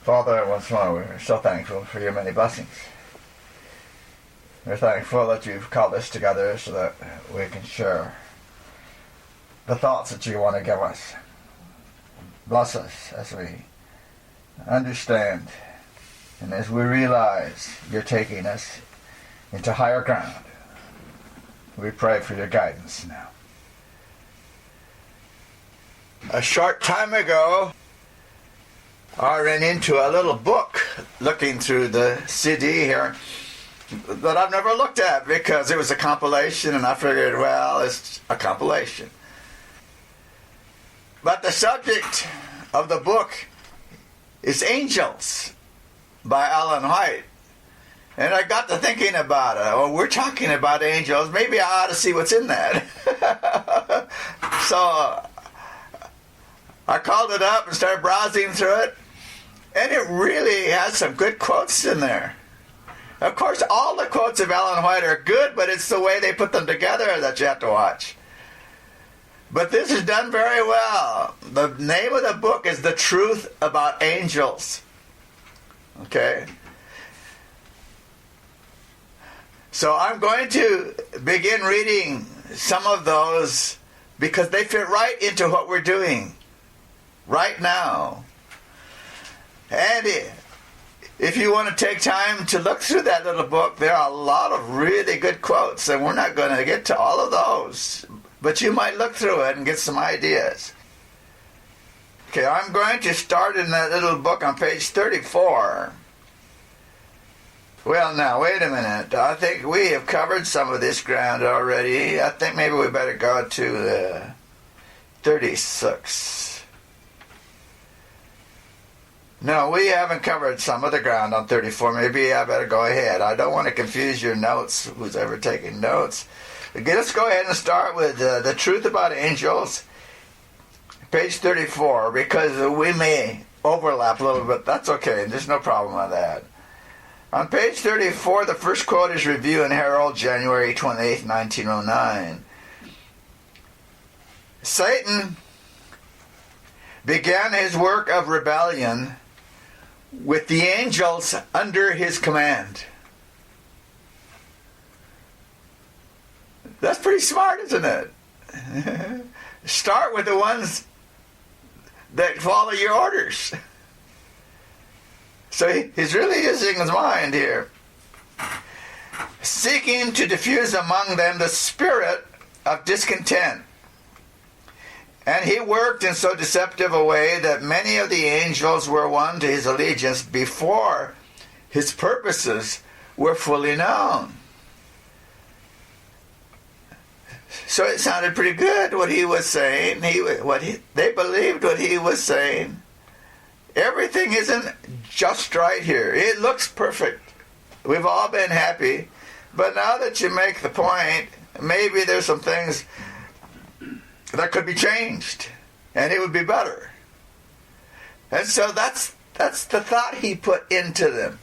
Father, once more, we're so thankful for your many blessings. We're thankful that you've called us together so that we can share the thoughts that you want to give us. Bless us as we understand and as we realize you're taking us into higher ground. We pray for your guidance now. A short time ago, I ran into a little book looking through the CD here that I've never looked at because it was a compilation, and I figured, well, it's a compilation. But the subject of the book is Angels by Ellen White. And I got to thinking about it. Well, we're talking about angels. Maybe I ought to see what's in that. So I called it up and started browsing through it. And it really has some good quotes in there. Of course, all the quotes of Ellen White are good, but it's the way they put them together that you have to watch. But this is done very well. The name of the book is The Truth About Angels. Okay? So I'm going to begin reading some of those because they fit right into what we're doing right now. And if you want to take time to look through that little book, there are a lot of really good quotes, and we're not going to get to all of those, but you might look through it and get some ideas. Okay, I'm going to start in that little book on page 34. Well, now, wait a minute. I think we have covered some of this ground already. I think maybe we better go to 36. No, we haven't covered some of the ground on 34. Maybe I better go ahead. I don't want to confuse your notes, who's ever taking notes. Okay, let's go ahead and start with The Truth About Angels, page 34, because we may overlap a little bit. That's okay. There's no problem with that. On page 34, the first quote is Review and Herald, January 28, 1909. Satan began his work of rebellion with the angels under his command. That's pretty smart, isn't it? Start with the ones that follow your orders. So he's really using his mind here. Seeking to diffuse among them the spirit of discontent. And he worked in so deceptive a way that many of the angels were won to his allegiance before his purposes were fully known. So it sounded pretty good what he was saying. They believed what he was saying. Everything isn't just right here. It looks perfect. We've all been happy. But now that you make the point, maybe there's some things that could be changed, and it would be better. And so that's the thought he put into them.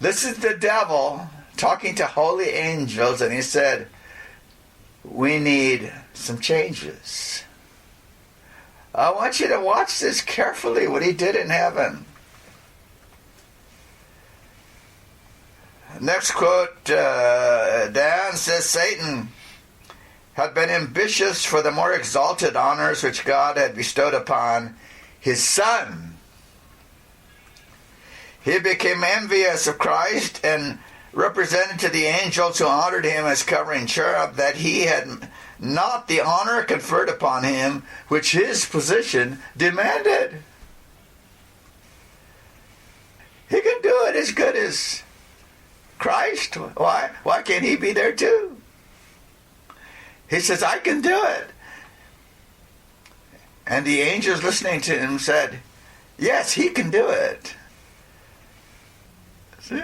This is the devil talking to holy angels, and he said, we need some changes. I want you to watch this carefully, what he did in heaven. Next quote, Dan says, Satan had been ambitious for the more exalted honors which God had bestowed upon his Son. He became envious of Christ and represented to the angels who honored him as covering cherub that he had not the honor conferred upon him which his position demanded. He can do it as good as Christ. Why can't he be there too? He says, I can do it. And the angels listening to him said, yes, he can do it. See?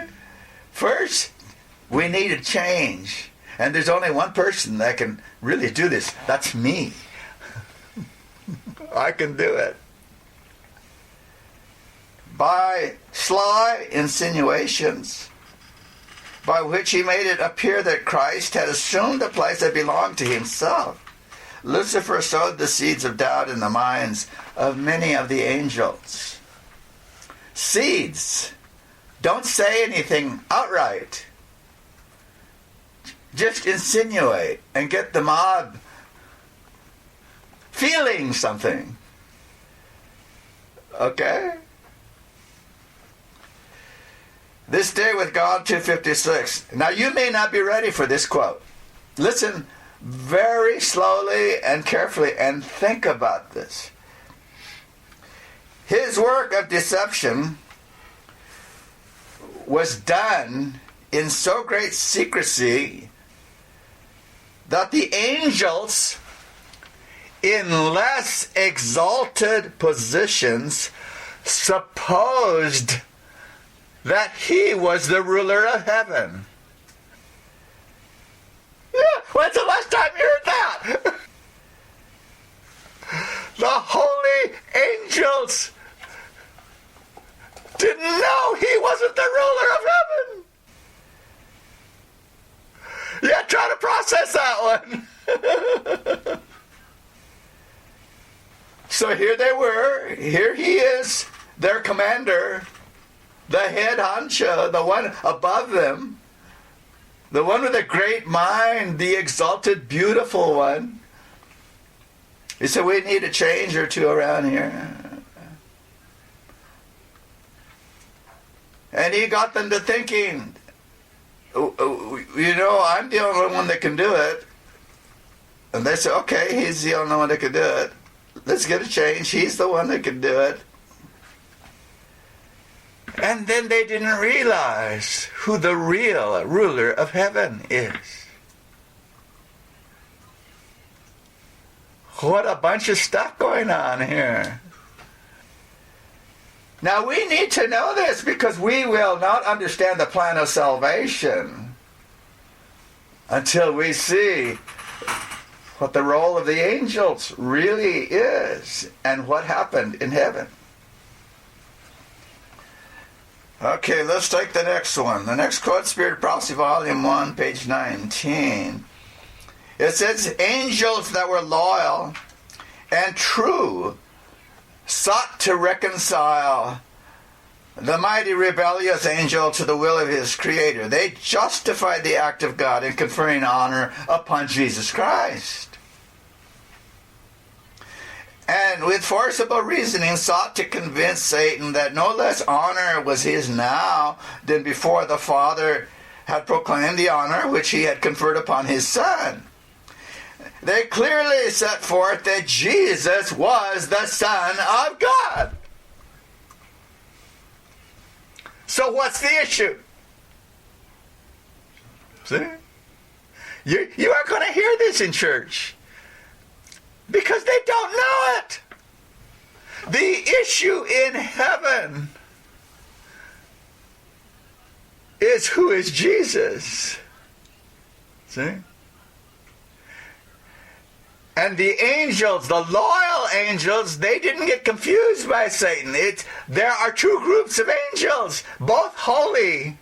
First, we need a change. And there's only one person that can really do this. That's me. I can do it. By sly insinuations, by which he made it appear that Christ had assumed a place that belonged to himself, Lucifer sowed the seeds of doubt in the minds of many of the angels. seeds. Don't say anything outright. Just insinuate and get the mob feeling something. Okay? This Day with God 256. Now you may not be ready for this quote. Listen very slowly and carefully and think about this. His work of deception was done in so great secrecy that the angels in less exalted positions supposed that he was the ruler of heaven. Yeah, when's the last time you heard that? The holy angels didn't know he wasn't the ruler of heaven. Yeah, try to process that one. So here they were. Here he is, their commander, the head honcho, the one above them, the one with a great mind, the exalted, beautiful one. He said, we need a change or two around here. And he got them to thinking, you know, I'm the only one that can do it. And they said, okay, he's the only one that can do it. Let's get a change. He's the one that can do it. And then they didn't realize who the real ruler of heaven is. What a bunch of stuff going on here. Now we need to know this because we will not understand the plan of salvation until we see what the role of the angels really is and what happened in heaven. Okay, let's take the next one. The next quote, Spirit of Prophecy, Volume 1, page 19. It says, angels that were loyal and true sought to reconcile the mighty rebellious angel to the will of his Creator. They justified the act of God in conferring honor upon Jesus Christ. And with forcible reasoning sought to convince Satan that no less honor was his now than before the Father had proclaimed the honor which he had conferred upon his Son. They clearly set forth that Jesus was the Son of God. So what's the issue? See? You aren't going to hear this in church because they don't know it. The issue in heaven is who is Jesus. See? And the angels, the loyal angels, they didn't get confused by Satan. There are two groups of angels, both holy.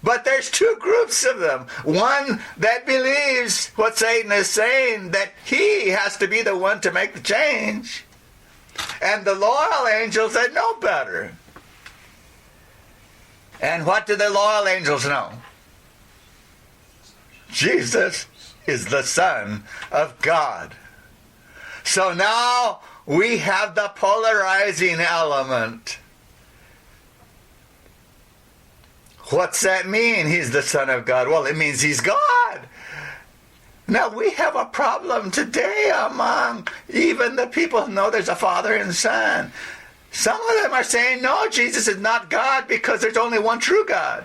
But there's two groups of them. One that believes what Satan is saying, that he has to be the one to make the change. And the loyal angels that know better. And what do the loyal angels know? Jesus is the Son of God. So now we have the polarizing element. What's that mean, he's the Son of God? Well, it means he's God. Now we have a problem today among even the people who know there's a Father and Son. Some of them are saying, no, Jesus is not God because there's only one true God.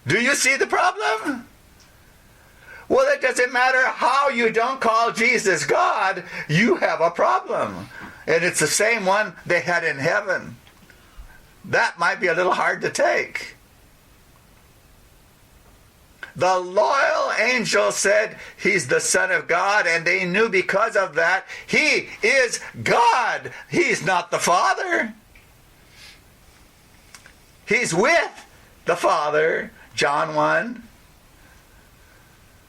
Do you see the problem? Well, it doesn't matter how you don't call Jesus God, you have a problem. And it's the same one they had in heaven. That might be a little hard to take. The loyal angel said he's the Son of God, and they knew because of that he is God. He's not the Father. He's with the Father, John 1.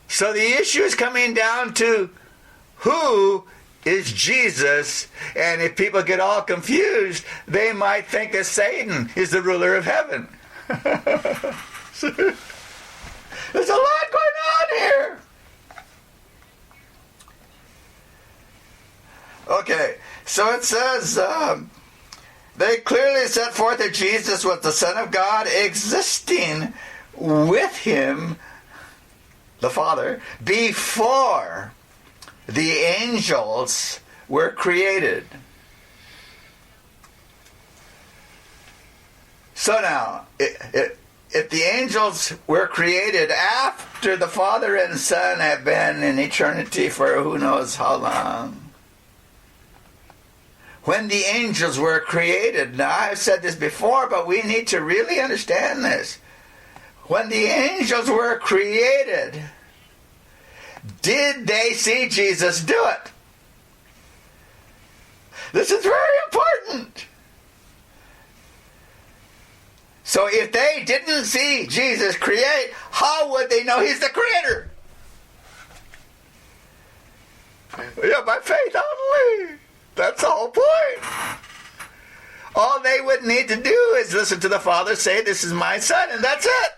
So the issue is coming down to who is Jesus, and if people get all confused, they might think that Satan is the ruler of heaven. There's a lot going on here. Okay, so it says, they clearly set forth that Jesus was the Son of God, existing with him, the Father, before the angels were created. So now, if the angels were created after the Father and Son have been in eternity for who knows how long, when the angels were created, now I've said this before, but we need to really understand this. When the angels were created, did they see Jesus do it? This is very important. So if they didn't see Jesus create, how would they know he's the creator? Yeah, by faith only. That's the whole point. All they would need to do is listen to the Father say, this is my Son, and that's it.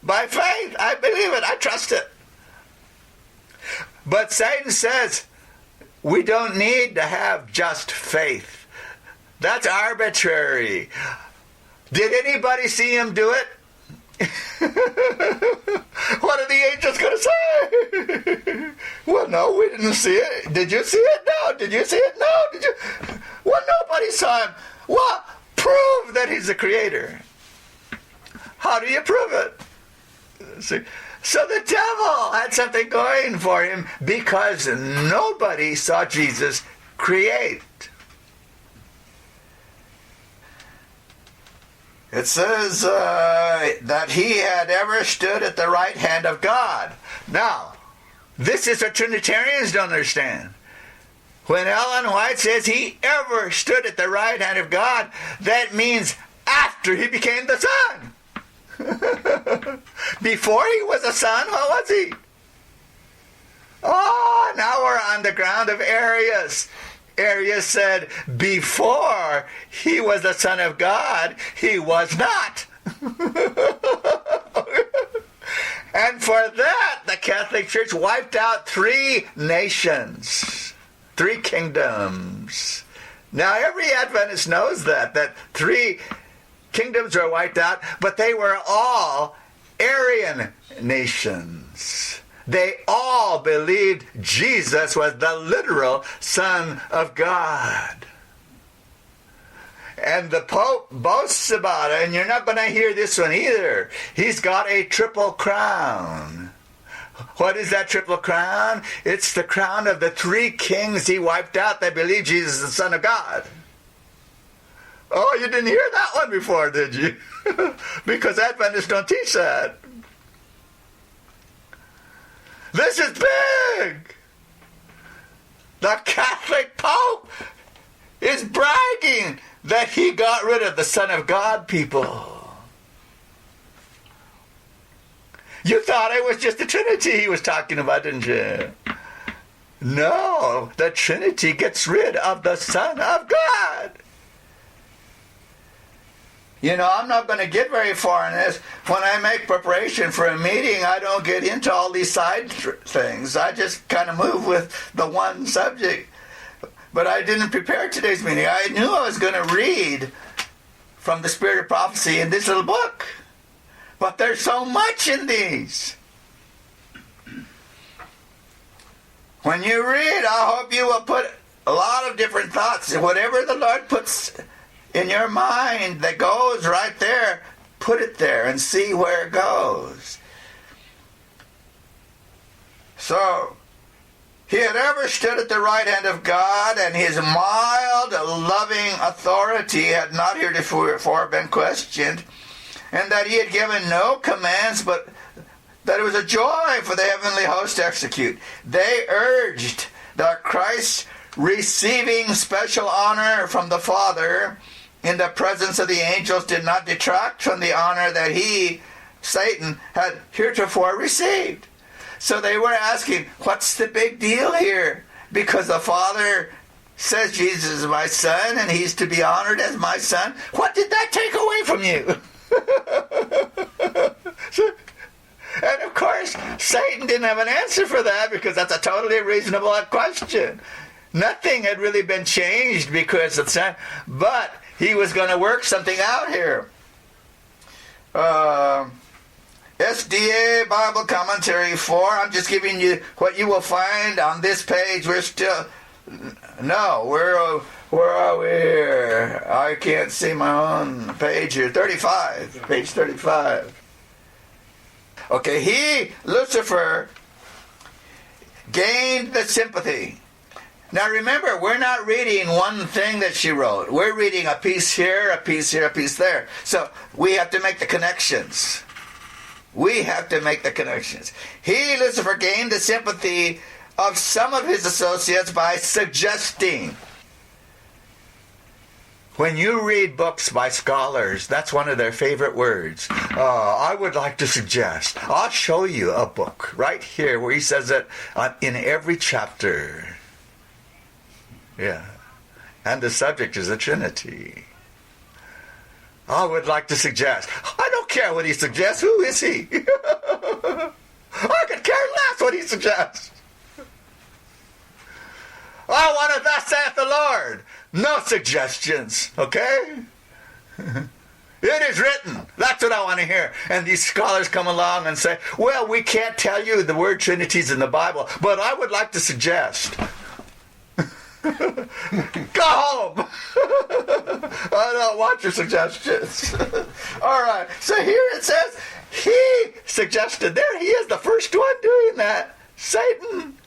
By faith, I believe it, I trust it. But Satan says, we don't need to have just faith. That's arbitrary. Did anybody see him do it? What are the angels going to say? Well, no, we didn't see it. Did you see it? No. Did you see it? No. Did you? Well, nobody saw him. Well, prove that he's the creator. How do you prove it? See? So the devil had something going for him because nobody saw Jesus create. It says that he had ever stood at the right hand of God. Now, this is what Trinitarians don't understand. When Ellen White says he ever stood at the right hand of God, that means after he became the Son. Before he was a son, what was he? Oh, now we're on the ground of Arius. Arius said, before he was the Son of God, he was not. And for that, the Catholic Church wiped out 3 nations, 3 kingdoms. Now, every Adventist knows that 3 kingdoms were wiped out, but they were all Aryan nations. They all believed Jesus was the literal Son of God. And the Pope boasts about it, and you're not going to hear this one either. He's got a triple crown. What is that triple crown? It's the crown of the 3 kings he wiped out that believed Jesus is the Son of God. Oh, you didn't hear that one before, did you? Because Adventists don't teach that. This is big. The Catholic Pope is bragging that he got rid of the Son of God people. You thought it was just the Trinity he was talking about, didn't you? No, the Trinity gets rid of the Son of God. You know, I'm not going to get very far in this. When I make preparation for a meeting, I don't get into all these side things. I just kind of move with the one subject. But I didn't prepare today's meeting. I knew I was going to read from the Spirit of Prophecy in this little book. But there's so much in these. When you read, I hope you will put a lot of different thoughts. Whatever the Lord puts in your mind that goes right there, put it there and see where it goes. So, he had ever stood at the right hand of God, and his mild, loving authority had not heretofore been questioned, and that he had given no commands, but that it was a joy for the heavenly host to execute. They urged that Christ receiving special honor from the Father in the presence of the angels did not detract from the honor that he, Satan, had heretofore received. So they were asking, what's the big deal here? because the Father says Jesus is my son and he's to be honored as my son. What did that take away from you? And of course, Satan didn't have an answer for that, because that's a totally reasonable question. Nothing had really been changed because of that, but he was going to work something out here. SDA Bible Commentary 4. I'm just giving you what you will find on this page. We're still... No, where are we here? I can't see my own page here. 35. Page 35. Okay, Lucifer, gained the sympathy. Now remember, we're not reading one thing that she wrote. We're reading a piece here, a piece here, a piece there. So we have to make the connections. We have to make the connections. Lucifer, gained the sympathy of some of his associates by suggesting. When you read books by scholars, that's one of their favorite words. I would like to suggest. I'll show you a book right here where he says it in every chapter. Yeah. And the subject is the Trinity. I would like to suggest. I don't care what he suggests. Who is he? I could care less what he suggests. I want it, thus saith the Lord. No suggestions, okay? It is written. That's what I want to hear. And these scholars come along and say, well, we can't tell you the word Trinity's in the Bible, but I would like to suggest. Go home. I don't want your suggestions. All right. So here it says, he suggested. There he is, the first one doing that. Satan.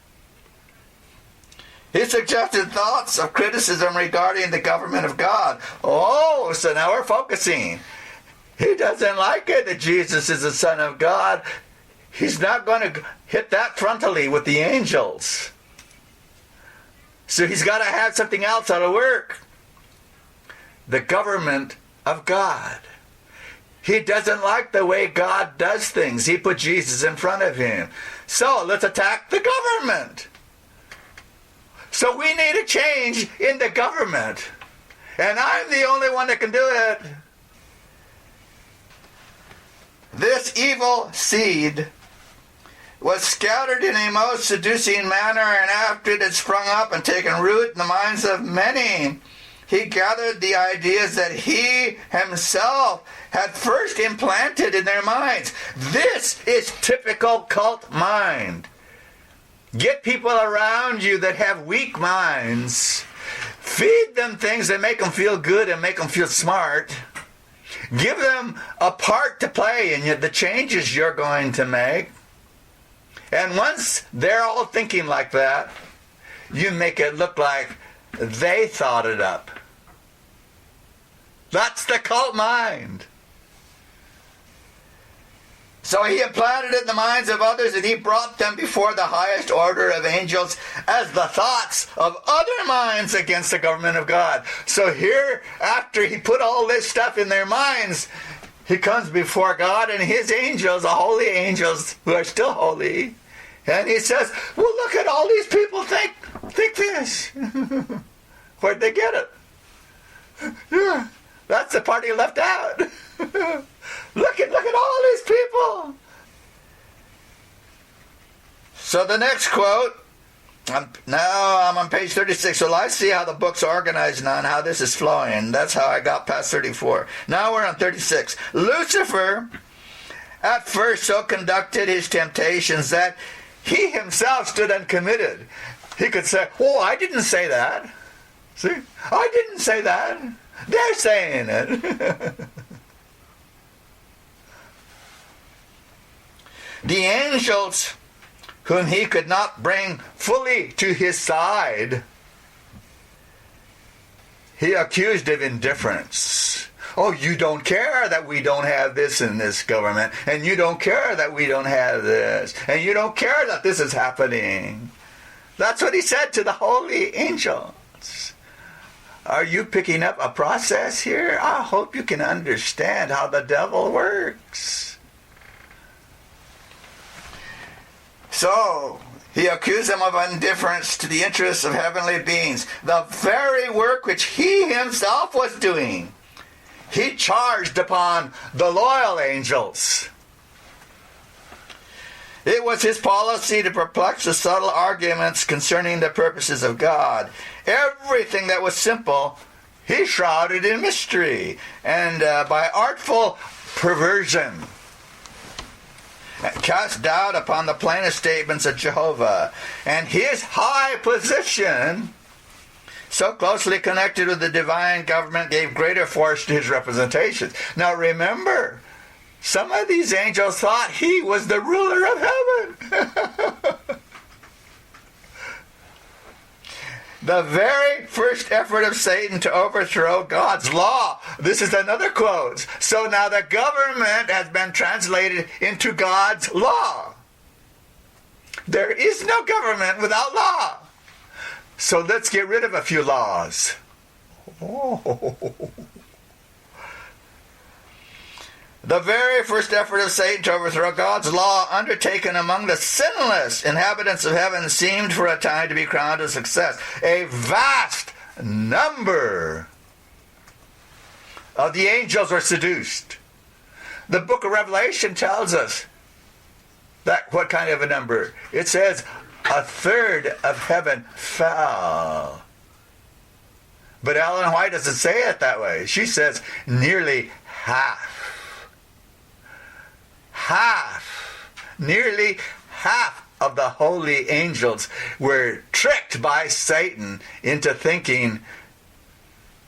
He suggested thoughts of criticism regarding the government of God. Oh, so now we're focusing. He doesn't like it that Jesus is the Son of God. He's not going to hit that frontally with the angels. So he's got to have something else that'll work. The government of God. He doesn't like the way God does things. He put Jesus in front of him. So let's attack the government. So we need a change in the government. And I'm the only one that can do it. This evil seed was scattered in a most seducing manner, and after it had sprung up and taken root in the minds of many, he gathered the ideas that he himself had first implanted in their minds. This is typical cult mind. Get people around you that have weak minds. Feed them things that make them feel good and make them feel smart. Give them a part to play in the changes you're going to make. And once they're all thinking like that, you make it look like they thought it up. That's the cult mind. So he implanted it in the minds of others, and he brought them before the highest order of angels as the thoughts of other minds against the government of God. So here, after he put all this stuff in their minds, he comes before God and his angels, the holy angels who are still holy, and he says, well, look at all these people think this. Where'd they get it? Yeah, that's the part he left out. Look at all these people. So the next quote, now I'm on page 36, so let's see how the book's organized now and how this is flowing. That's how I got past 34. Now we're on 36. Lucifer at first so conducted his temptations that he himself stood uncommitted. He could say, oh, I didn't say that. See? I didn't say that. They're saying it. The angels, whom he could not bring fully to his side, he accused of indifference. Oh, you don't care that we don't have this in this government, and you don't care that we don't have this, and you don't care that this is happening. That's what he said to the holy angels. Are you picking up a process here? I hope you can understand how the devil works. So, He accused them of indifference to the interests of heavenly beings, the very work which he himself was doing. He charged upon the loyal angels. It was his policy to perplex the subtle arguments concerning the purposes of God. Everything that was simple, he shrouded in mystery and by artful perversion. Cast doubt upon the plainest statements of Jehovah. And his high position, so closely connected with the divine government, gave greater force to his representations. Now remember, some of these angels thought he was the ruler of heaven. The very first effort of Satan to overthrow God's law. This is another quote. So now the government has been translated into God's law. There is no government without law. So let's get rid of a few laws. Oh. The very first effort of Satan to overthrow God's law, undertaken among the sinless inhabitants of heaven, seemed for a time to be crowned with success. A vast number of the angels were seduced. The book of Revelation tells us that what kind of a number? It says a third of heaven fell. But Ellen White doesn't say it that way. She says nearly half. Nearly half of the holy angels were tricked by Satan into thinking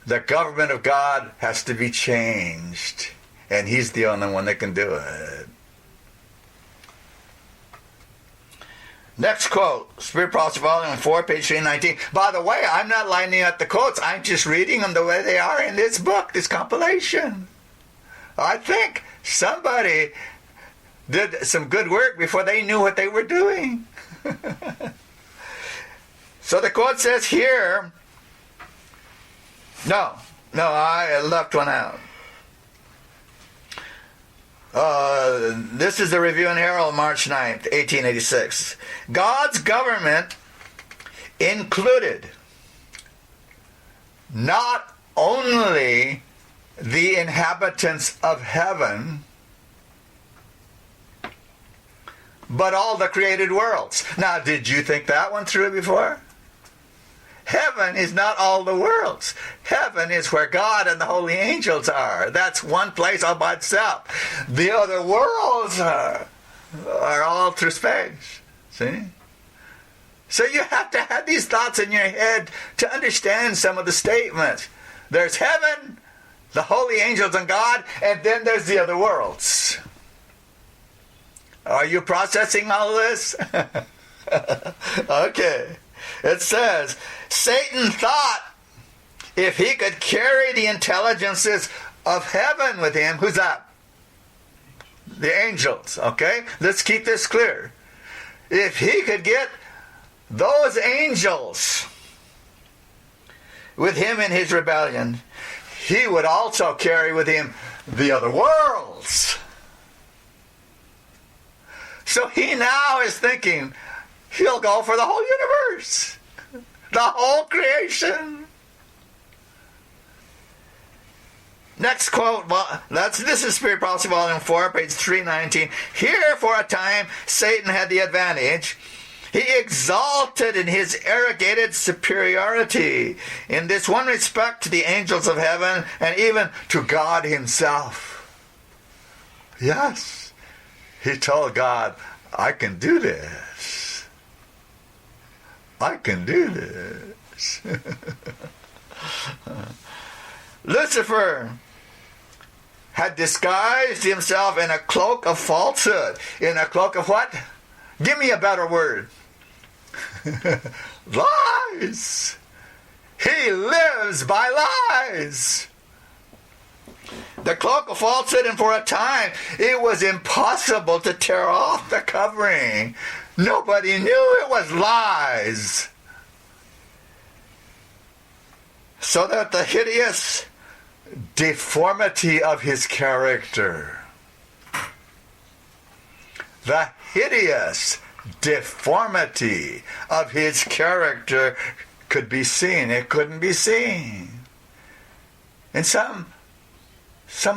the government of God has to be changed, and he's the only one that can do it. Next quote, Spirit Prophecy Volume 4, page 319. By the way, I'm not lining up the quotes. I'm just reading them the way they are in this book, this compilation. I think somebody did some good work before they knew what they were doing. So the quote says here, no, I left one out. This is the Review and Herald, March 9th, 1886. God's government included not only the inhabitants of heaven, but all the created worlds. Now, did you think that one through before? Heaven is not all the worlds. Heaven is where God and the holy angels are. That's one place all by itself. The other worlds are all through space. See? So you have to have these thoughts in your head to understand some of the statements. There's heaven, the holy angels and God, and then there's the other worlds. Are you processing all this? Okay. It says, Satan thought if he could carry the intelligences of heaven with him, who's that? The angels, okay? Let's keep this clear. If he could get those angels with him in his rebellion, he would also carry with him the other worlds. So he now is thinking he'll go for the whole universe, the whole creation. Next quote, this is Spirit Prophecy Volume 4, page 319. Here for a time Satan had the advantage. He exalted in his arrogated superiority in this one respect to the angels of heaven and even to God himself. Yes. He told God, I can do this. I can do this. Lucifer had disguised himself in a cloak of falsehood. In a cloak of what? Give me a better word. Lies. He lives by lies. The cloak of falsehood, and for a time it was impossible to tear off the covering. Nobody knew it was lies. So that the hideous deformity of his character, the hideous deformity of his character could be seen. It couldn't be seen. And some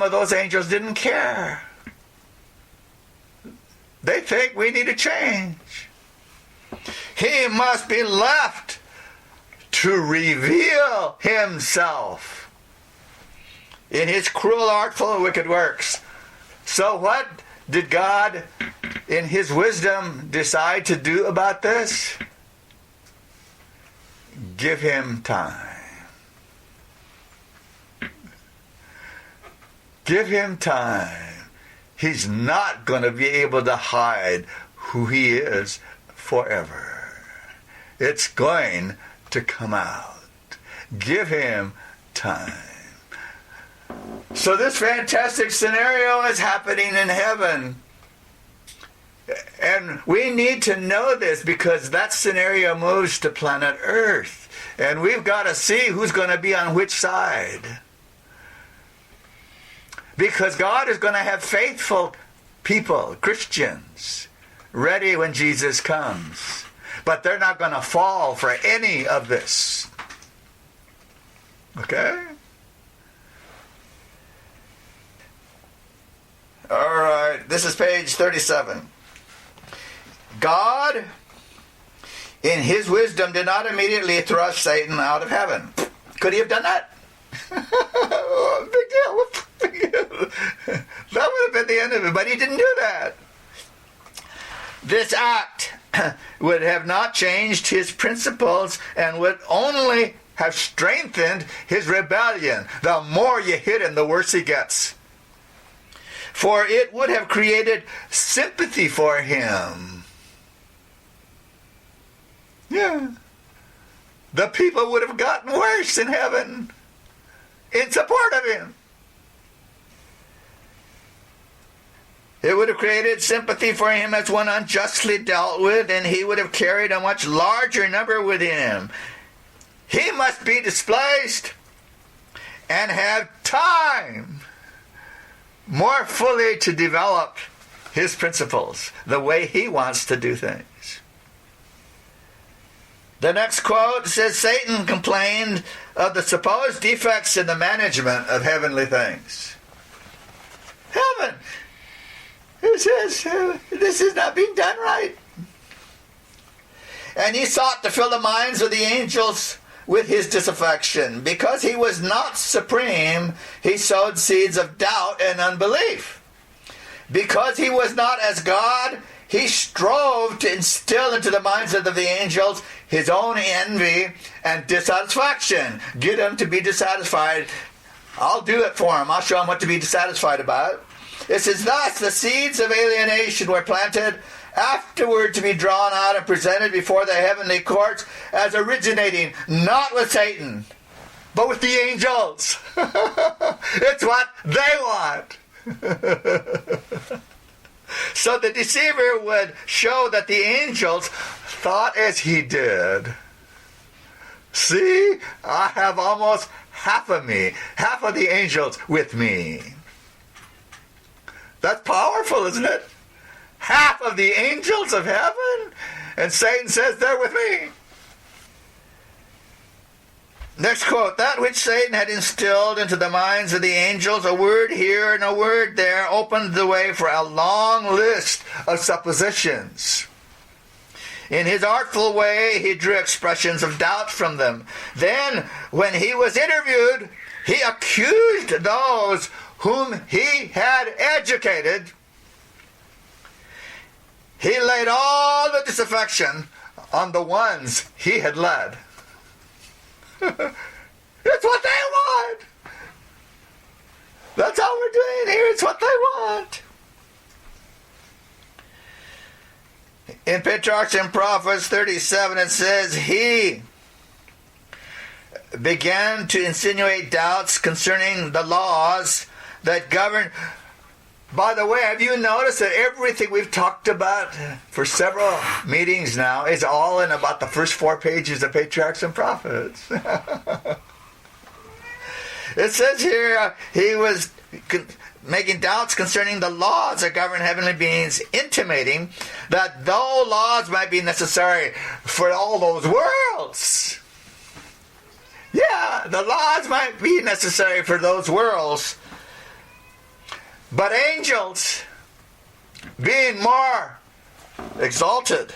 of those angels didn't care. They think we need to change. He must be left to reveal himself in his cruel, artful, and wicked works. So what did God, in his wisdom, decide to do about this? Give him time. Give him time. He's not going to be able to hide who he is forever. It's going to come out. Give him time. So this fantastic scenario is happening in heaven. And we need to know this because that scenario moves to planet Earth. And we've got to see who's going to be on which side. Because God is going to have faithful people, Christians, ready when Jesus comes. But they're not going to fall for any of this. Okay? All right, this is page 37. God, in his wisdom, did not immediately thrust Satan out of heaven. Could he have done that? Big deal. That would have been the end of it, but he didn't do that. This act would have not changed his principles and would only have strengthened his rebellion. The more you hit him, the worse he gets. For it would have created sympathy for him. Yeah. The people would have gotten worse in heaven in support of him. It would have created sympathy for him as one unjustly dealt with, and he would have carried a much larger number with him. He must be displaced and have time more fully to develop his principles, the way he wants to do things. The next quote says, Satan complained of the supposed defects in the management of heavenly things. Heaven! It says, this is not being done right. And he sought to fill the minds of the angels with his disaffection. Because he was not supreme, he sowed seeds of doubt and unbelief. Because he was not as God, he strove to instill into the minds of the angels his own envy and dissatisfaction. Get them to be dissatisfied. I'll do it for them. I'll show them what to be dissatisfied about. It says, thus the seeds of alienation were planted, afterward to be drawn out and presented before the heavenly courts as originating not with Satan, but with the angels. It's what they want. So the deceiver would show that the angels thought as he did. See, I have almost half of me, half of the angels with me. That's powerful, isn't it? Half of the angels of heaven, and Satan says they're with me. Next quote, that which Satan had instilled into the minds of the angels, a word here and a word there, opened the way for a long list of suppositions. In his artful way, he drew expressions of doubt from them. Then, when he was interviewed, he accused those whom he had educated. He laid all the disaffection on the ones he had led. It's what they want. That's how we're doing here. It's what they want. In Patriarchs and Prophets 37, it says, he began to insinuate doubts concerning the laws that govern. By the way, have you noticed that everything we've talked about for several meetings now is all in about the first 4 pages of Patriarchs and Prophets? It says here, he was making doubts concerning the laws that govern heavenly beings, intimating that though laws might be necessary for all those worlds, yeah, the laws might be necessary for those worlds, but angels, being more exalted.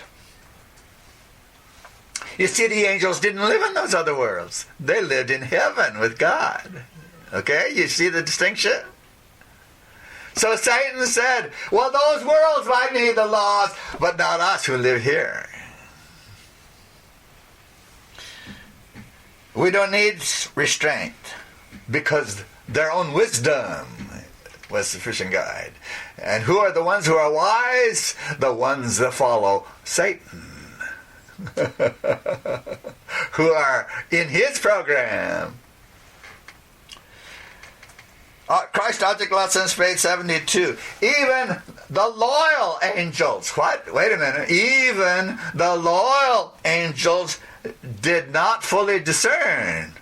You see, the angels didn't live in those other worlds. They lived in heaven with God. Okay, you see the distinction? So Satan said, well, those worlds might need the laws, but not us who live here. We don't need restraint because their own wisdom was sufficient guide. And who are the ones who are wise? The ones that follow Satan. Who are in his program. Christ Object Lessons, page 72. Even the loyal angels. What? Wait a minute. Even the loyal angels did not fully discern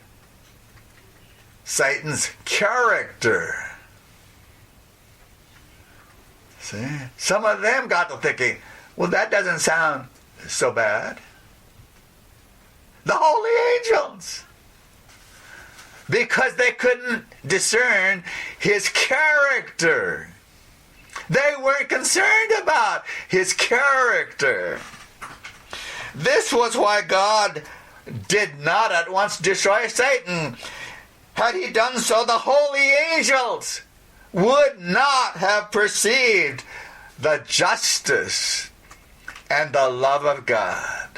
Satan's character. See? Some of them got to thinking, well, that doesn't sound so bad. The holy angels. Because they couldn't discern his character. They weren't concerned about his character. This was why God did not at once destroy Satan. Had he done so, the holy angels would not have perceived the justice and the love of God.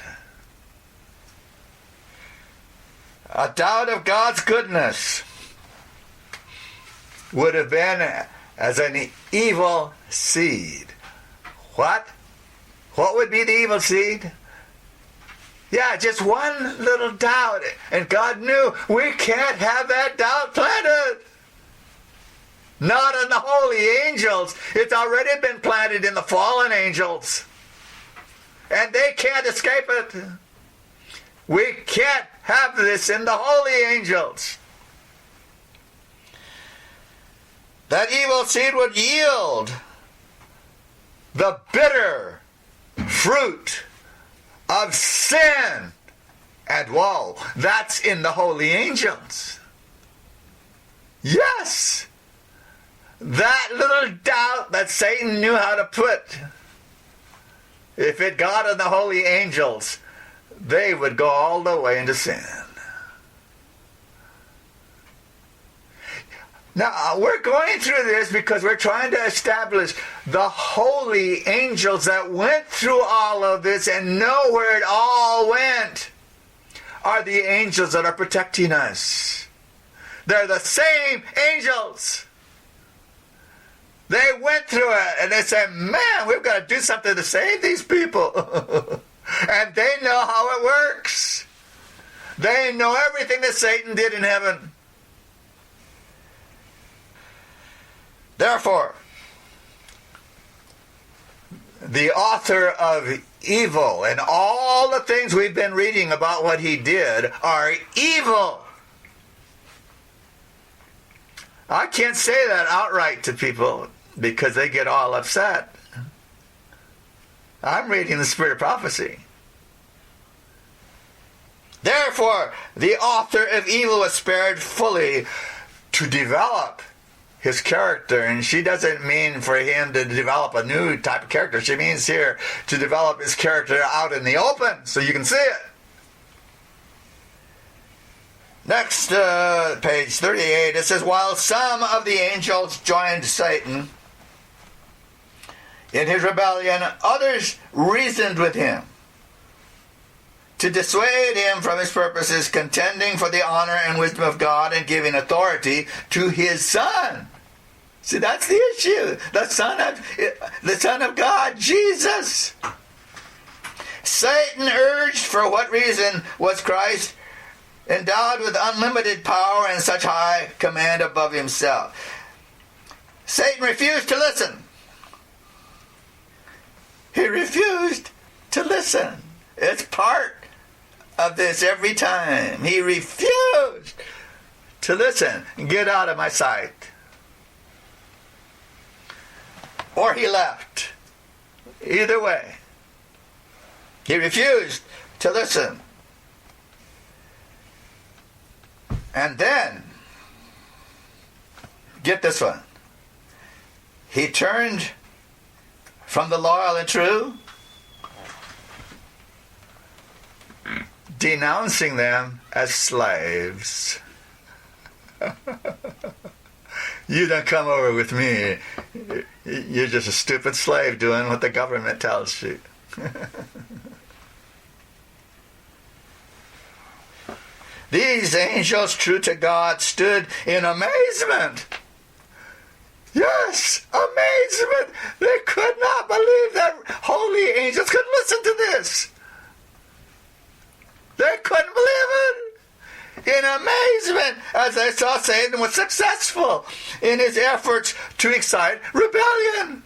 A doubt of God's goodness would have been as an evil seed. What? What would be the evil seed? Yeah, just one little doubt. And God knew we can't have that doubt planted. Not in the holy angels. It's already been planted in the fallen angels. And they can't escape it. We can't have this in the holy angels. That evil seed would yield the bitter fruit of sin and woe. That's in the holy angels. Yes. That little doubt that Satan knew how to put, if it got in the holy angels, they would go all the way into sin. Now, we're going through this because we're trying to establish the holy angels that went through all of this and know where it all went are the angels that are protecting us. They're the same angels. They went through it and they said, man, we've got to do something to save these people. And they know how it works. They know everything that Satan did in heaven. Therefore, the author of evil and all the things we've been reading about what he did are evil. I can't say that outright to people because they get all upset. I'm reading the Spirit of Prophecy. Therefore, the author of evil was spared fully to develop his character. And she doesn't mean for him to develop a new type of character. She means here to develop his character out in the open so you can see it. Next, page 38, it says, while some of the angels joined Satan in his rebellion, others reasoned with him to dissuade him from his purposes, contending for the honor and wisdom of God and giving authority to his Son. See, that's the issue. The Son of God, Jesus. Satan urged for what reason was Christ endowed with unlimited power and such high command above himself. Satan refused to listen. He refused to listen. It's part of this every time. He refused to listen. Get out of my sight. or he left. Either way. He refused to listen. And then, get this one. He turned from the loyal and true, denouncing them as slaves. You don't come over with me. You're just a stupid slave doing what the government tells you. These angels, true to God, stood in amazement. Yes, amazement. They could not believe that holy angels could listen to this. They couldn't believe it. In amazement, as they saw Satan was successful in his efforts to excite rebellion.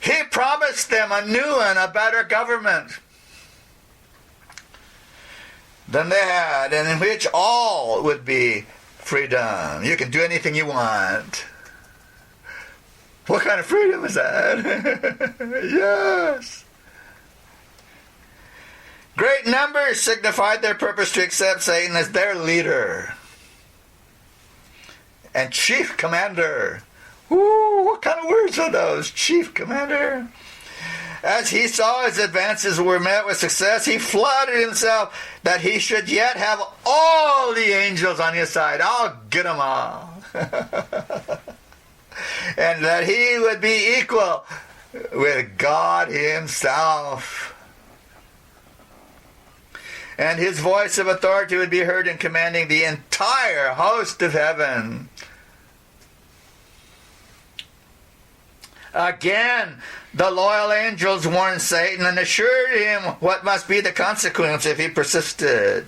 He promised them a new and a better government than they had, and in which all would be freedom. You can do anything you want. What kind of freedom is that? Yes. Great numbers signified their purpose to accept Satan as their leader and chief commander. Ooh, what kind of words are those? Chief commander. As he saw his advances were met with success, he flattered himself that he should yet have all the angels on his side. I'll get them all. And that he would be equal with God himself. And his voice of authority would be heard in commanding the entire host of heaven. Again, the loyal angels warned Satan and assured him what must be the consequence if he persisted.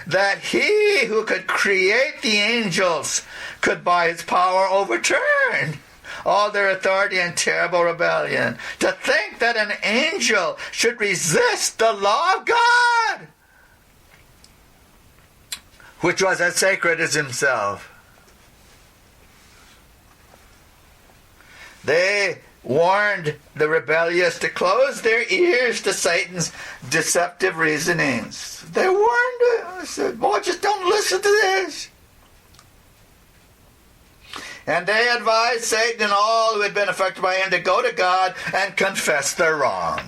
That he who could create the angels could by his power overturn all their authority and terrible rebellion. To think that an angel should resist the law of God, which was as sacred as himself. They warned the rebellious to close their ears to Satan's deceptive reasonings. They warned them. They said, boy, just don't listen to this. And they advised Satan and all who had been affected by him to go to God and confess their wrong.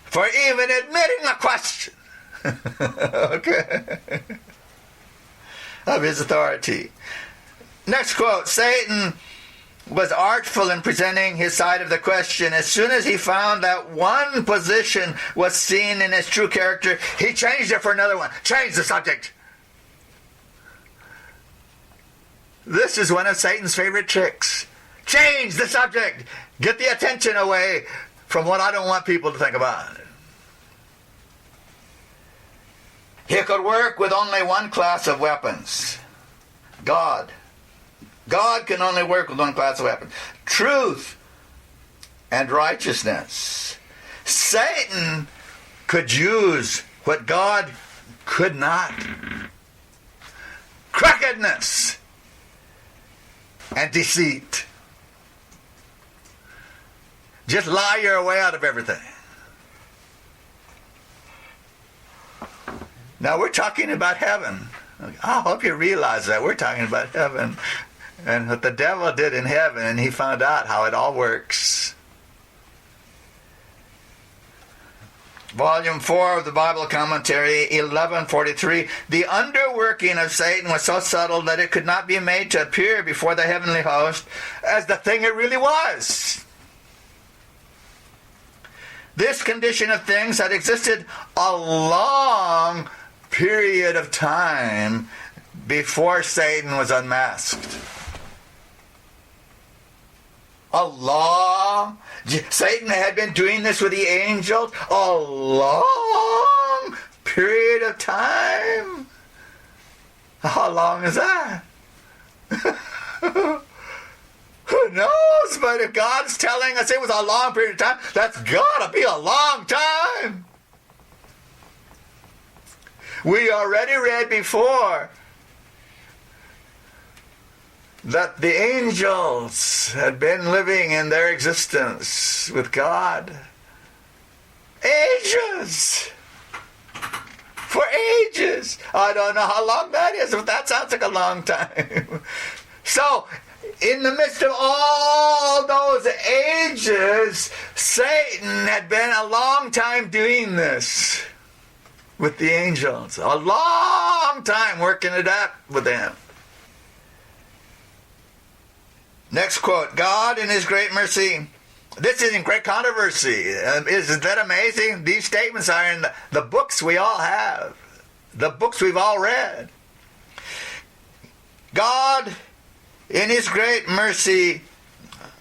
For even admitting the question okay, of his authority. Next quote, Satan was artful in presenting his side of the question. As soon as he found that one position was seen in his true character, he changed it for another one. Changed the subject. This is one of Satan's favorite tricks. Change the subject. Get the attention away from what I don't want people to think about. He could work with only one class of weapons. God. God can only work with one class of weapons. Truth and righteousness. Satan could use what God could not. Crookedness and deceit. Just lie your way out of everything. Now we're talking about heaven. I hope you realize that. We're talking about heaven. And what the devil did in heaven, and he found out how it all works. Volume 4 of the Bible Commentary, 1143. The underworking of Satan was so subtle that it could not be made to appear before the heavenly host as the thing it really was. This condition of things had existed a long period of time before Satan was unmasked. A long... Satan had been doing this with the angels a long period of time. How long is that? Who knows? But if God's telling us it was a long period of time, that's got to be a long time. We already read before that the angels had been living in their existence with God ages. For ages. I don't know how long that is, but that sounds like a long time. So, in the midst of all those ages, Satan had been a long time doing this with the angels. A long time working it up with them. Next quote. God in His great mercy. This is in great controversy. Isn't that amazing? These statements are in the books we all have. The books we've all read. God, in His great mercy,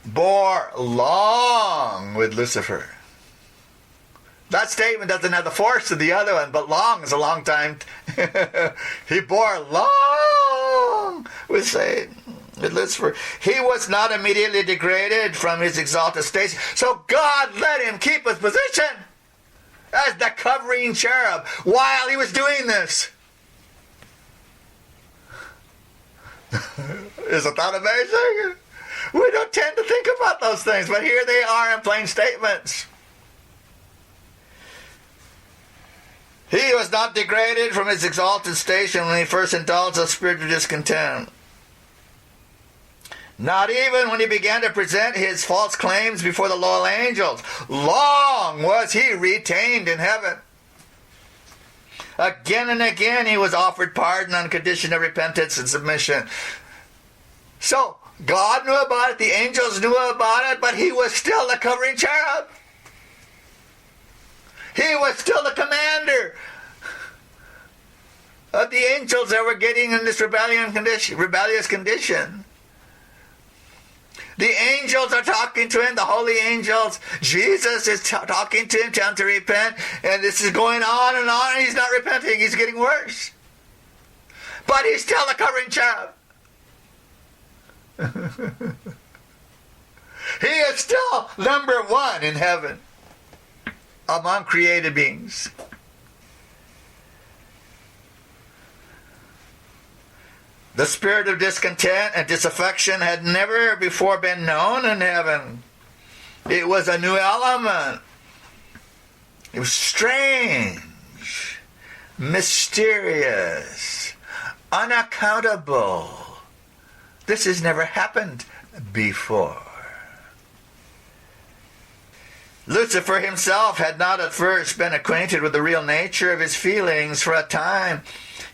bore long with Lucifer. That statement doesn't have the force of the other one, but long is a long time. He bore long with Satan. Lucifer. He was not immediately degraded from his exalted station. So God let him keep his position as the covering cherub while he was doing this. Isn't that amazing? We don't tend to think about those things, but here they are in plain statements. He was not degraded from his exalted station when he first indulged the spirit of discontent. Not even when he began to present his false claims before the loyal angels. Long was he retained in heaven. Again and again he was offered pardon on condition of repentance and submission. So, God knew about it, the angels knew about it, but he was still the covering cherub. He was still the commander of the angels that were getting in this rebellious condition. The angels are talking to him, the holy angels. Jesus is talking to him, telling him to repent. And this is going on, and he's not repenting. He's getting worse. But he's still the covering cherub. He is still number one in heaven among created beings. The spirit of discontent and disaffection had never before been known in heaven. It was a new element. It was strange, mysterious, unaccountable. This has never happened before. Lucifer himself had not at first been acquainted with the real nature of his feelings for a time.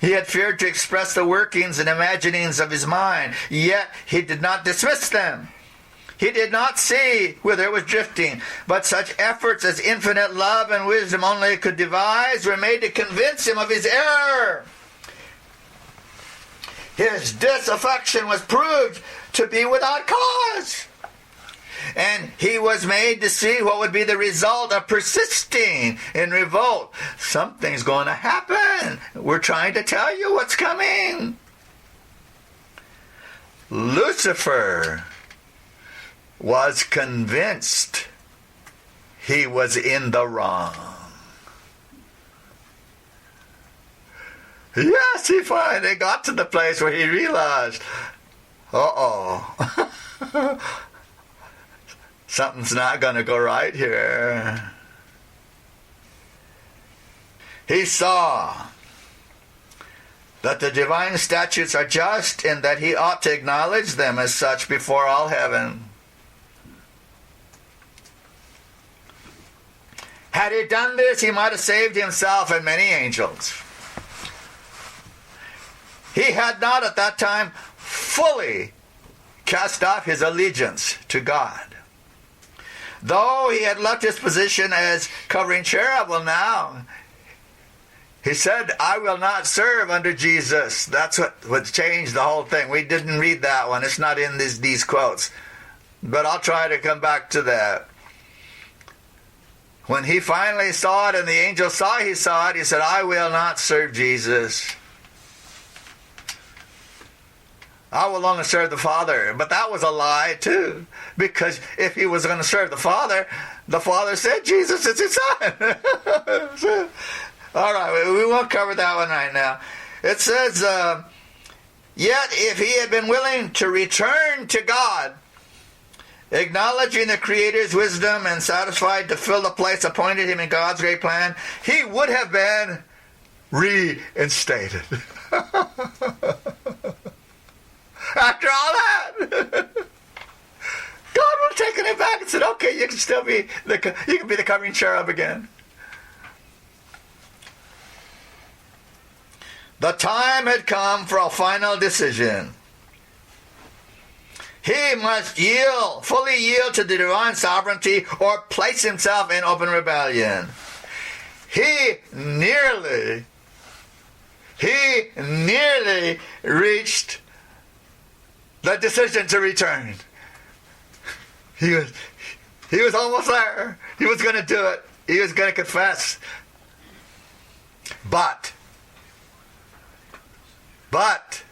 He had feared to express the workings and imaginings of his mind, yet he did not dismiss them. He did not see whither it was drifting, but such efforts as infinite love and wisdom only could devise were made to convince him of his error. His disaffection was proved to be without cause. And he was made to see what would be the result of persisting in revolt. Something's going to happen. We're trying to tell you what's coming. Lucifer was convinced he was in the wrong. Yes, he finally got to the place where he realized, something's not going to go right here. He saw that the divine statutes are just and that he ought to acknowledge them as such before all heaven. Had he done this, he might have saved himself and many angels. He had not at that time fully cast off his allegiance to God. Though he had left his position as covering cherub, well now, he said, I will not serve under Jesus. That's what changed the whole thing. We didn't read that one. It's not in these quotes. But I'll try to come back to that. When he finally saw it and the angel saw it, he said, I will not serve Jesus. I will only serve the Father. But that was a lie too. Because if he was going to serve the Father said Jesus is his son. So, all right, we won't cover that one right now. It says, Yet if he had been willing to return to God, acknowledging the Creator's wisdom and satisfied to fill the place appointed him in God's great plan, he would have been reinstated. After all that, God would have taken him back and said, okay, you can still be the covering cherub again. The time had come for a final decision. He must fully yield to the divine sovereignty, or place himself in open rebellion. He nearly reached the decision to return. He was almost there. He was going to do it. He was going to confess. But,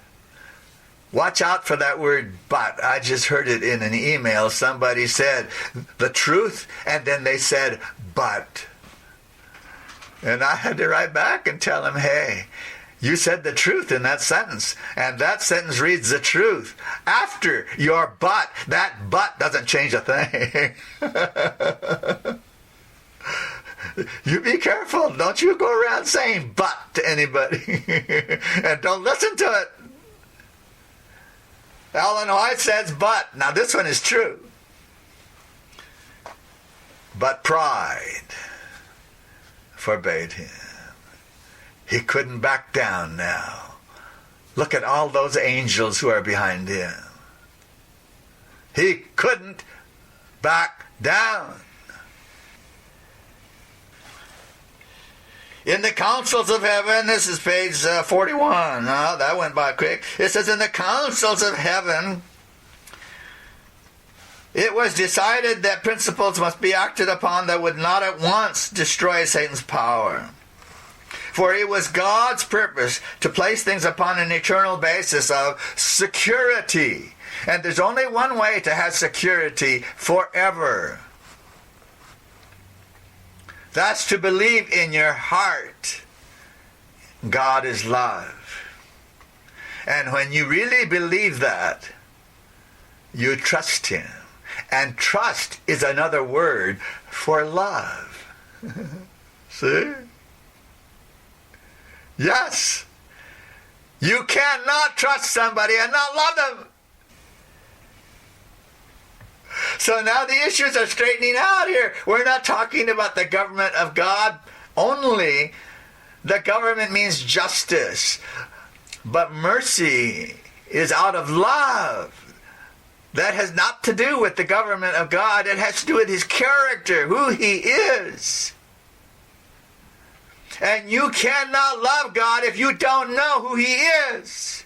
watch out for that word but. I just heard it in an email. Somebody said the truth, and then they said but. And I had to write back and tell him, hey, you said the truth in that sentence, and that sentence reads the truth. After your but, that but doesn't change a thing. You be careful. Don't you go around saying but to anybody. And don't listen to it. Ellen White says but. Now this one is true. But pride forbade him. He couldn't back down now. Look at all those angels who are behind him. He couldn't back down. In the councils of heaven, this is page 41. Now, that went by quick. It says, in the councils of heaven, it was decided that principles must be acted upon that would not at once destroy Satan's power. For it was God's purpose to place things upon an eternal basis of security. And there's only one way to have security forever. That's to believe in your heart God is love. And when you really believe that, you trust him. And trust is another word for love. See? Yes. You cannot trust somebody and not love them. So now the issues are straightening out here. We're not talking about the government of God only. The government means justice. But mercy is out of love. That has not to do with the government of God. It has to do with his character, who he is. And you cannot love God if you don't know who he is.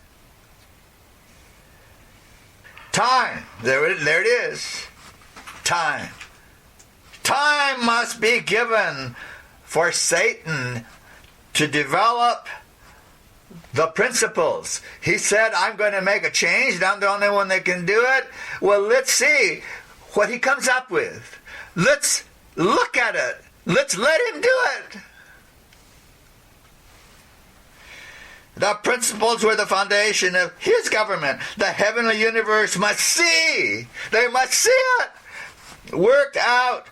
Time. There it is. Time. Time must be given for Satan to develop the principles. He said, I'm going to make a change, and I'm the only one that can do it. Well, let's see what he comes up with. Let's look at it. Let's let him do it. The principles were the foundation of his government. The heavenly universe must see. They must see it. Worked out.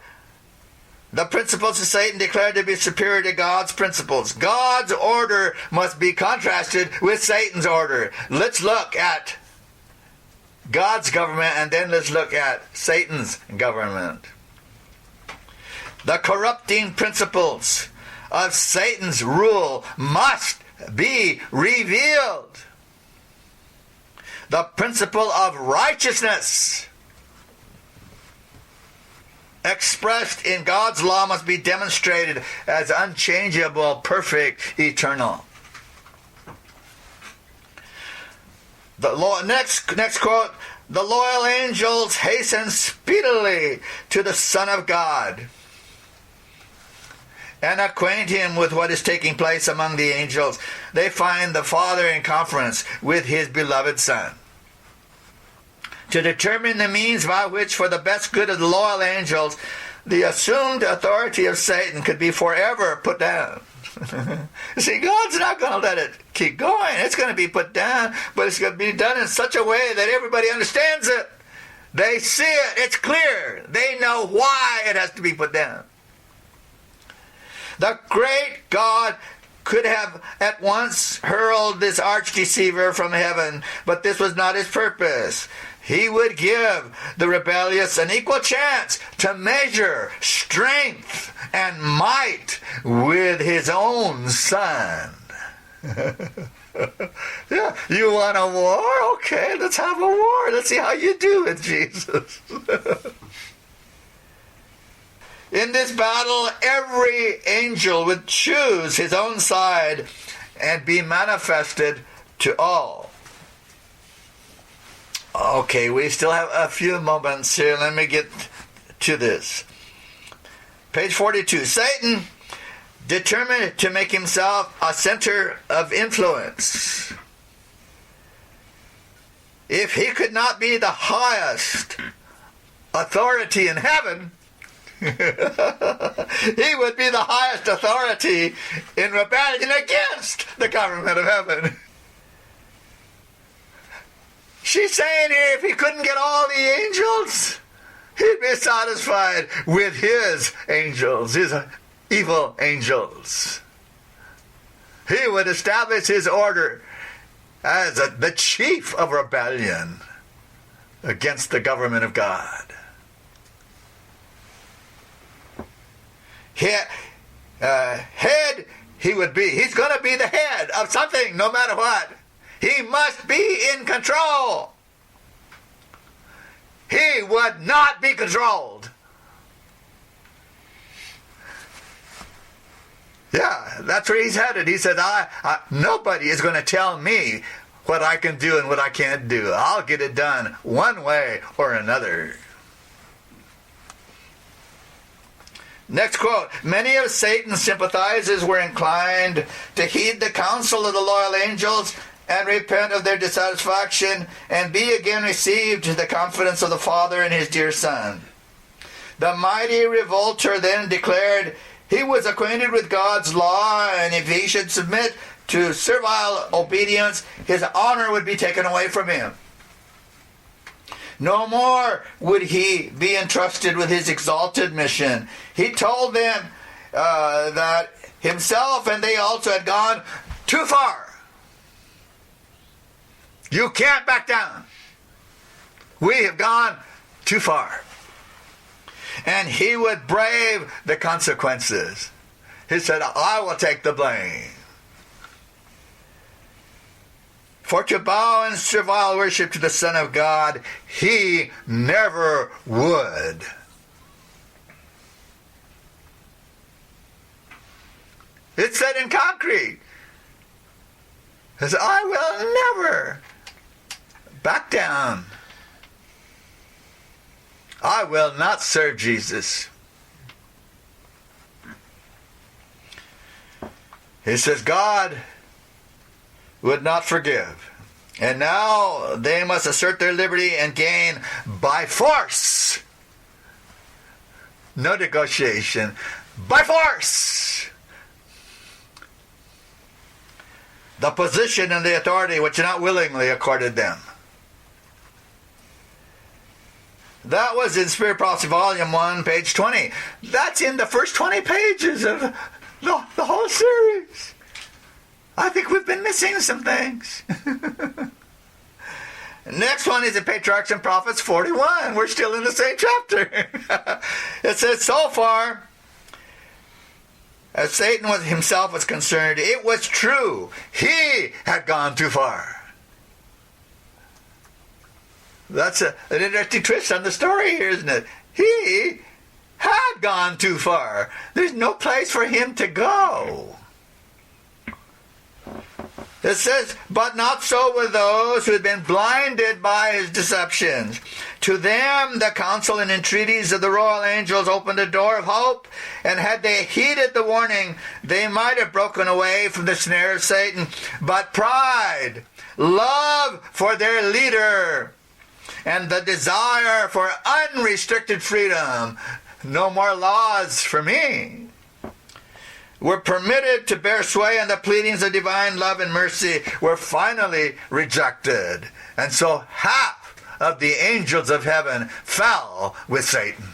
The principles of Satan declared to be superior to God's principles. God's order must be contrasted with Satan's order. Let's look at God's government, and then let's look at Satan's government. The corrupting principles of Satan's rule must be revealed. The principle of righteousness expressed in God's law must be demonstrated as unchangeable, perfect, eternal. The next quote, the loyal angels hasten speedily to the Son of God and acquaint him with what is taking place among the angels. They find the Father in conference with his beloved Son. To determine the means by which, for the best good of the loyal angels, the assumed authority of Satan could be forever put down. See, God's not going to let it keep going. It's going to be put down, but it's going to be done in such a way that everybody understands it. They see it. It's clear. They know why it has to be put down. The great God could have at once hurled this arch deceiver from heaven, but this was not his purpose. He would give the rebellious an equal chance to measure strength and might with his own Son. Yeah, you want a war? Okay, let's have a war. Let's see how you do with Jesus. In this battle, every angel would choose his own side and be manifested to all. Okay, we still have a few moments here. Let me get to this. Page 42. Satan determined to make himself a center of influence. If he could not be the highest authority in heaven, he would be the highest authority in rebellion against the government of heaven. She's saying here, if he couldn't get all the angels, he'd be satisfied with his angels, his evil angels. He would establish his order as the chief of rebellion against the government of God. Head he would be. He's going to be the head of something, no matter what. He must be in control. He would not be controlled. Yeah, that's where he's headed. He said, nobody is going to tell me what I can do and what I can't do. I'll get it done one way or another. Next quote. Many of Satan's sympathizers were inclined to heed the counsel of the loyal angels and repent of their dissatisfaction and be again received to the confidence of the Father and his dear Son. The mighty revolter then declared he was acquainted with God's law, and if he should submit to servile obedience, his honor would be taken away from him. No more would he be entrusted with his exalted mission. He told them that himself and they also had gone too far. You can't back down. We have gone too far. And he would brave the consequences. He said, I will take the blame. For to bow in servile worship to the Son of God, he never would. It's said in concrete. He said, I will never back down. I will not serve Jesus. He says God would not forgive. And now they must assert their liberty and gain by force. No negotiation. By force. The position and the authority which not willingly accorded them. That was in Spirit Prophecy Volume 1, page 20. That's in the first 20 pages of the whole series. I think we've been missing some things. Next one is in Patriarchs and Prophets 41. We're still in the same chapter. It says, so far, as Satan himself was concerned, it was true. He had gone too far. That's an interesting twist on the story here, isn't it? He had gone too far. There's no place for him to go. It says, but not so with those who had been blinded by his deceptions. To them the counsel and entreaties of the royal angels opened a door of hope, and had they heeded the warning, they might have broken away from the snare of Satan. But pride, love for their leader, and the desire for unrestricted freedom No more laws for me. Were permitted to bear sway, and the pleadings of divine love and mercy were finally rejected. And so half of the angels of heaven fell with Satan.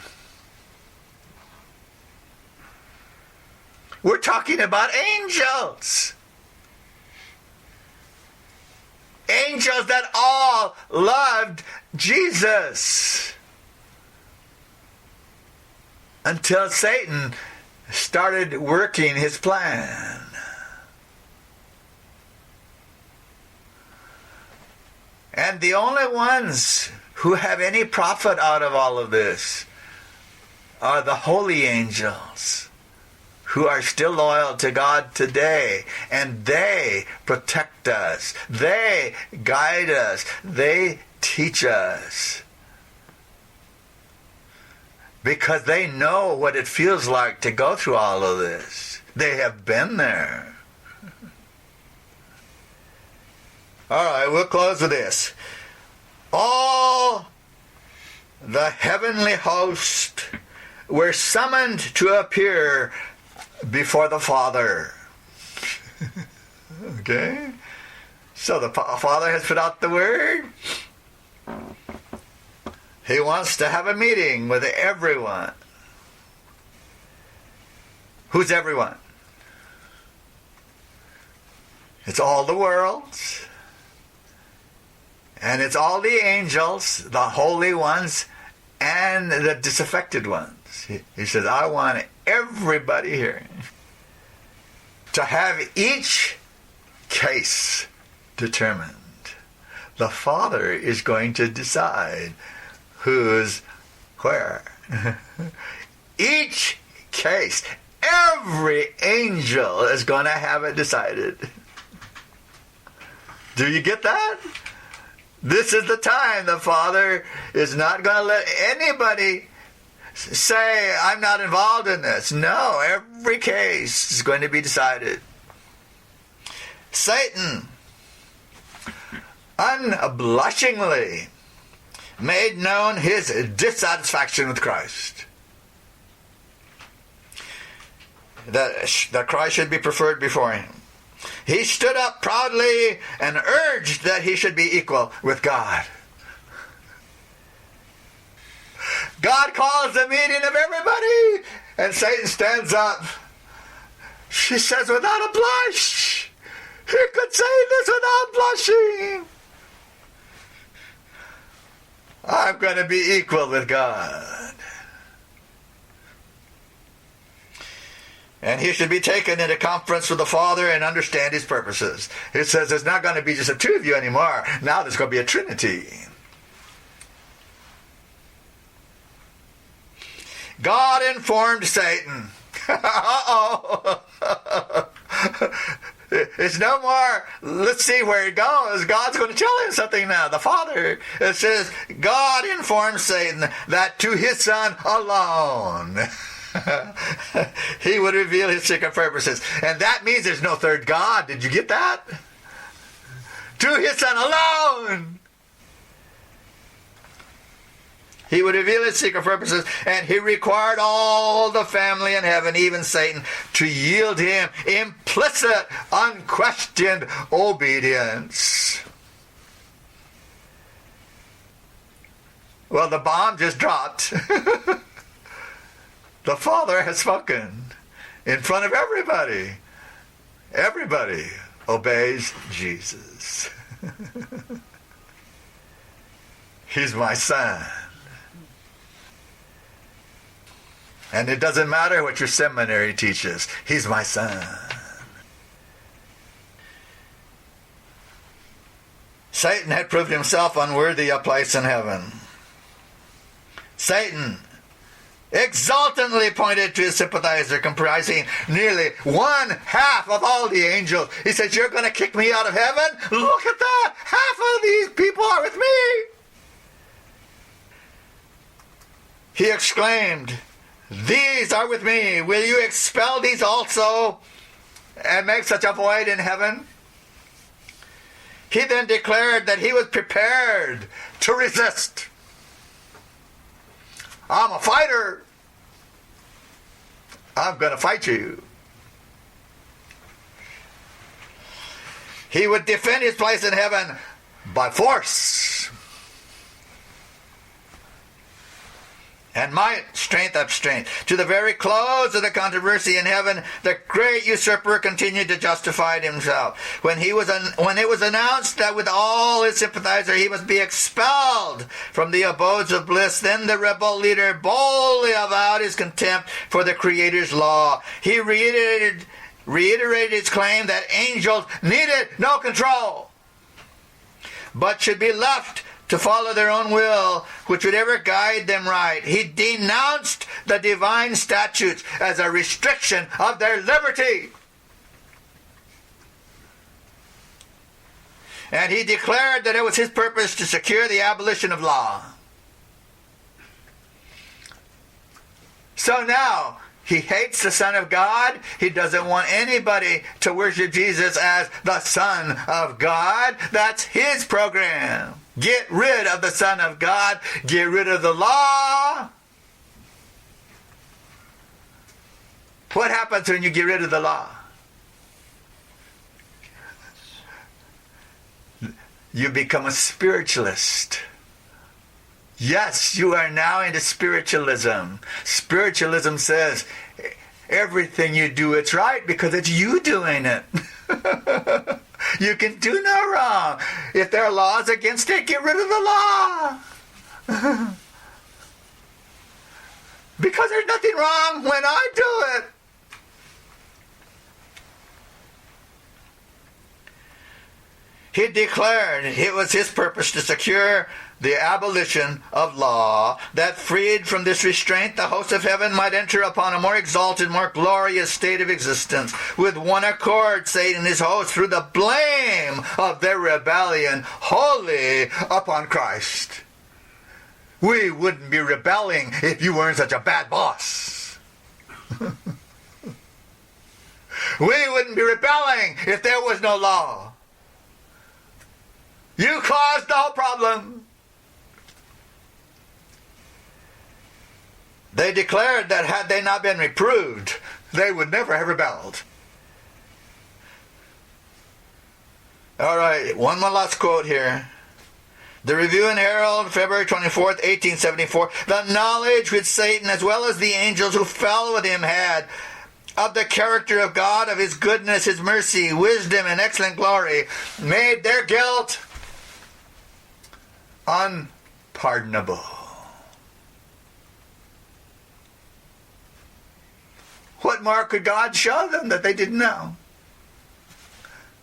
We're talking about angels. Angels that all loved Jesus. Until Satan started working his plan. And the only ones who have any profit out of all of this are the holy angels, who are still loyal to God today, and they protect us, they guide us, they teach us. Because they know what it feels like to go through all of this. They have been there. All right, we'll close with this. All the heavenly host were summoned to appear before the Father. Okay? So the Father has put out the word. He wants to have a meeting with everyone. Who's everyone? It's all the worlds. And it's all the angels, the holy ones, and the disaffected ones. He says, I want everybody here to have each case determined. The Father is going to decide who's where. Each case, every angel is going to have it decided. Do you get that? This is the time the Father is not going to let anybody say, I'm not involved in this. No, every case is going to be decided. Satan unblushingly made known his dissatisfaction with Christ. That Christ should be preferred before him. He stood up proudly and urged that he should be equal with God. God calls the meeting of everybody, and Satan stands up. She says without a blush, he could say this without blushing, I'm going to be equal with God. And he should be taken into conference with the Father and understand his purposes. It says there's not going to be just the two of you anymore. Now there's going to be a trinity. God informed Satan. Uh-oh. It's no more, let's see where it goes. God's going to tell him something now. The Father, it says, God informed Satan that to his Son alone he would reveal his secret purposes. And that means there's no third God. Did you get that? To his Son alone he would reveal his secret purposes, and he required all the family in heaven, even Satan, to yield him implicit, unquestioned obedience. Well, the bomb just dropped. The Father has spoken in front of everybody. Everybody obeys Jesus. He's my Son. And it doesn't matter what your seminary teaches. He's my Son. Satan had proved himself unworthy of place in heaven. Satan exultantly pointed to his sympathizer, comprising nearly 1/2 of all the angels. He said, you're going to kick me out of heaven? Look at that! Half of these people are with me! He exclaimed, these are with me. Will you expel these also and make such a void in heaven? He then declared that he was prepared to resist. I'm a fighter. I'm going to fight you. He would defend his place in heaven by force. And might, strength up strength. To the very close of the controversy in heaven, the great usurper continued to justify himself. When it was announced that with all his sympathizers he must be expelled from the abodes of bliss, then the rebel leader boldly avowed his contempt for the Creator's law. He reiterated his claim that angels needed no control, but should be left to follow their own will, which would ever guide them right. He denounced the divine statutes as a restriction of their liberty. And he declared that it was his purpose to secure the abolition of law. So now, he hates the Son of God. He doesn't want anybody to worship Jesus as the Son of God. That's his program. Get rid of the Son of God. Get rid of the law. What happens when you get rid of the law? You become a spiritualist. Yes, you are now into spiritualism. Spiritualism says everything you do, it's right because it's you doing it. You can do no wrong. If there are laws against it, get rid of the law. Because there's nothing wrong when I do it. He declared it was his purpose to secure the abolition of law, that freed from this restraint, the hosts of heaven might enter upon a more exalted, more glorious state of existence. With one accord, Satan and his hosts, threw the blame of their rebellion wholly upon Christ. We wouldn't be rebelling if you weren't such a bad boss. We wouldn't be rebelling if there was no law. You caused the whole problem. They declared that had they not been reproved, they would never have rebelled. All right, one more last quote here. The Review and Herald, February 24th, 1874. The knowledge which Satan, as well as the angels who fell with him, had of the character of God, of his goodness, his mercy, wisdom, and excellent glory, made their guilt unpardonable. What more could God show them that they didn't know?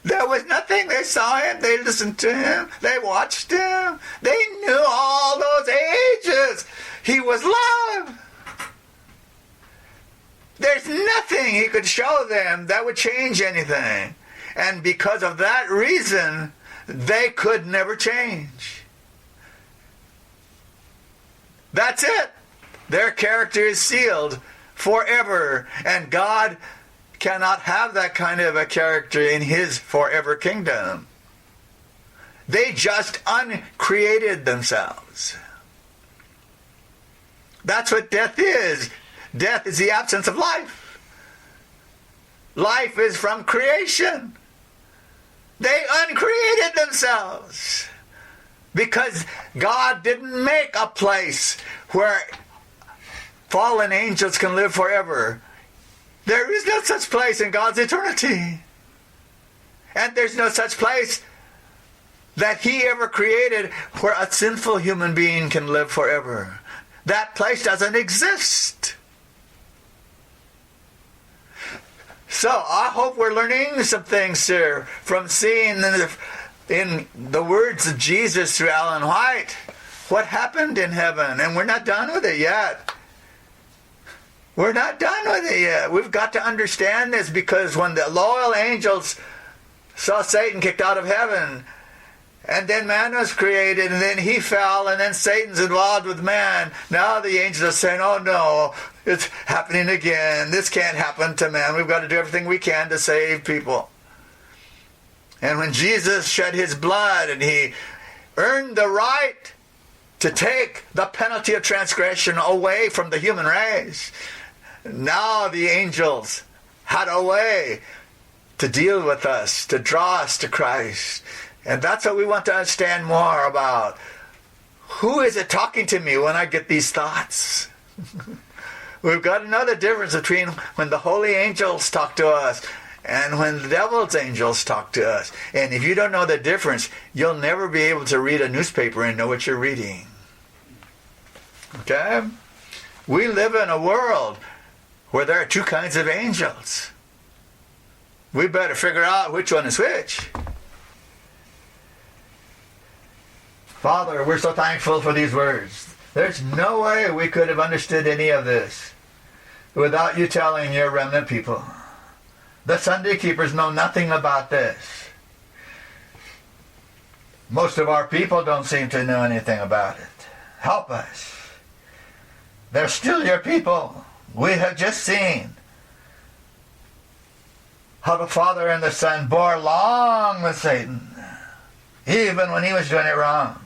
There was nothing. They saw him. They listened to him. They watched him. They knew all those ages. He was love. There's nothing he could show them that would change anything. And because of that reason, they could never change. That's it. Their character is sealed forever, and God cannot have that kind of a character in his forever kingdom. They just uncreated themselves. That's what death is. Death is the absence of life. Life is from creation. They uncreated themselves because God didn't make a place where fallen angels can live forever. There is no such place in God's eternity. And there's no such place that he ever created where a sinful human being can live forever. That place doesn't exist. So I hope we're learning some things here from seeing in the words of Jesus through Ellen White what happened in heaven. And we're not done with it yet. We're not done with it yet. We've got to understand this, because when the loyal angels saw Satan kicked out of heaven, and then man was created, and then he fell, and then Satan's involved with man, now the angels are saying, oh no, it's happening again. This can't happen to man. We've got to do everything we can to save people. And when Jesus shed his blood and he earned the right to take the penalty of transgression away from the human race, Now the angels had a way to deal with us, to draw us to Christ. And that's what we want to understand more about. Who is it talking to me when I get these thoughts? We've got another difference between when the holy angels talk to us and when the devil's angels talk to us. And if you don't know the difference, you'll never be able to read a newspaper and know what you're reading. Okay? We live in a world where there are two kinds of angels. We better figure out which one is which. Father, we're so thankful for these words. There's no way we could have understood any of this without you telling your remnant people. The Sunday keepers know nothing about this. Most of our people don't seem to know anything about it. Help us. They're still your people. We have just seen how the Father and the Son bore along with Satan, even when he was doing it wrong.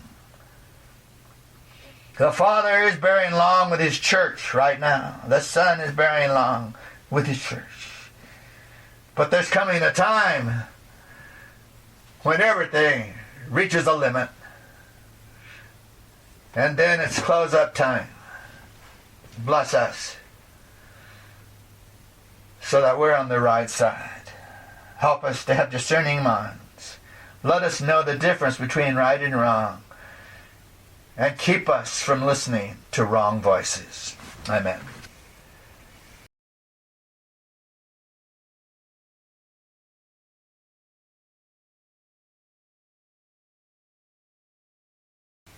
The Father is bearing along with his church right now. The Son is bearing along with his church. But there's coming a time when everything reaches a limit. And then it's close-up time. Bless us so that we're on the right side. Help us to have discerning minds. Let us know the difference between right and wrong. And keep us from listening to wrong voices. Amen.